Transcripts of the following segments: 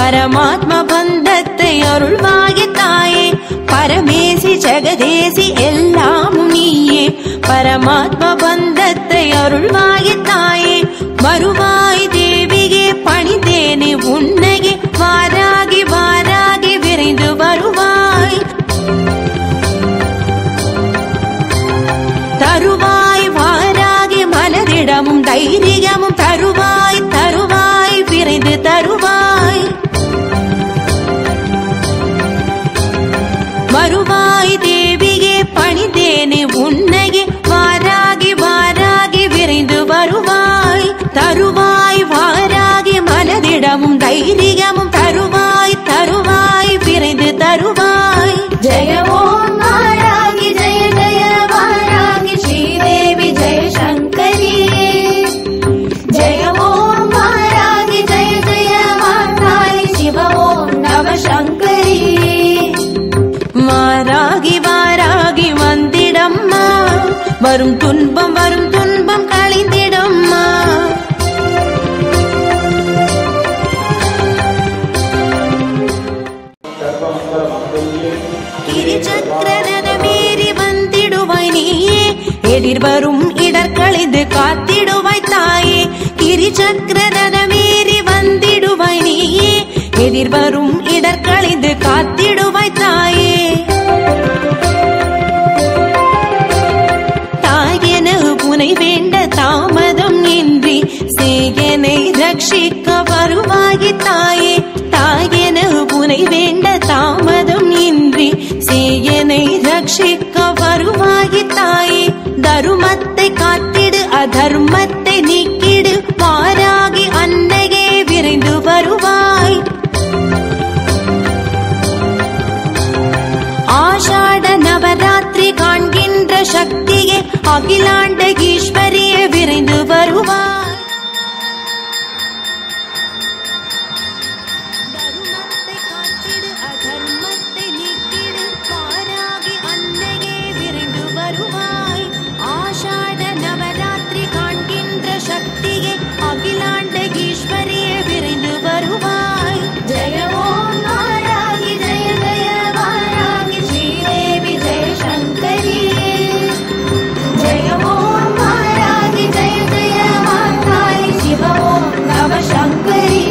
பரமாத்ம பந்தத்தை அருள்வாகி தாயே, பரமேசி ஜெகதேசி எல்லாமும் நீயே. பரமாத்ம பந்தத்தை அருள்வாகி தாயே, வருவாய் தேவியே பணிந்தேனே உன்னையே, வாராகி வாராகி விரைந்து வருவாய். தருவாய் வாராகி மனதிடமும் தைரியமும், தருவாய் தருவாய் விரைந்து தருவாய். வருவாய் தேவியே பணிந்தேனே உன்னையே, வாராகி வாராகி விரைந்து வருவாய். தருவாய் வாராகி மனதிடமும் தைரியமும், தருவாய் தருவாய் விரைந்து தருவாய். ஜெய ஓம் வாராகி ஜெய ஜெய வாராகி ஸ்ரீதேவி ஜெய சங்கரி. ஜெய ஓம் வாராகி ஜெய ஜெய வாராகி சிவ ஓம் நம சங்கரி. வாராகி வாராகி வந்திடம்மா, வரும் துன்பம் களைந்திடம்மா. கிரிசக்கரனமேறி வந்திடுவாய் நீயே, எதிர்வரும் இடர்களைந்து காத்திடுவாய் தாயே. கிரிசக்கரனமேறி வந்திடுவாய் நீயே, எதிர்வரும் இடர்களைந்து காத்திடுவாய் தாயே. தாயென புனை வேண்ட தாமதம் இன்றி, சேயனை ரட்சிக்க வருவாய் தாயே. தாயென புனை வேண்ட தாமதம் இன்றி, சேயனை ரட்சிக்க வருவாய் தாயே. தருமத்தை காத்திடு அதர்மத்தை நீக்கிடு, வாராகி அன்னையே விரைந்து வருவாய். ஆஷாட நவராத்திரி காண்கின்ற சக்தியே, அகிலாண்ட ஈஸ்வரியே விரைந்து வருவாய். தருமத்தை காத்திடு அதர்மத்தை நீக்கிடு, வாராகி அன்னையே விரைந்து வருவாய். ஆஷாட நவராத்திரி காண்கின்ற சக்தியே, அகிலாண்ட ஈஸ்வரியே விரைந்து வருவாய். ஜெய ஓம் வாராகி ஜெய ஜெய வாராகி ஸ்ரீதேவி ஜெய சங்கரி. ஜெய ஓம் வாராகி ஜெய ஜெய வாராகி சிவ ஓம் நம சங்கரி.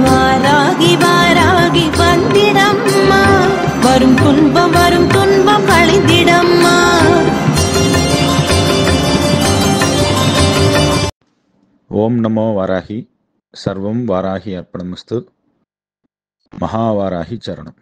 வாராகி வாராகி வந்திடம்மா, வரும் துன்பம் களைந்திடம்மா. ஓம் நமோ வாராகி. சர்வம் வாராகி அர்ப்பணமஸ்து. மகாவாராகி சரணம்.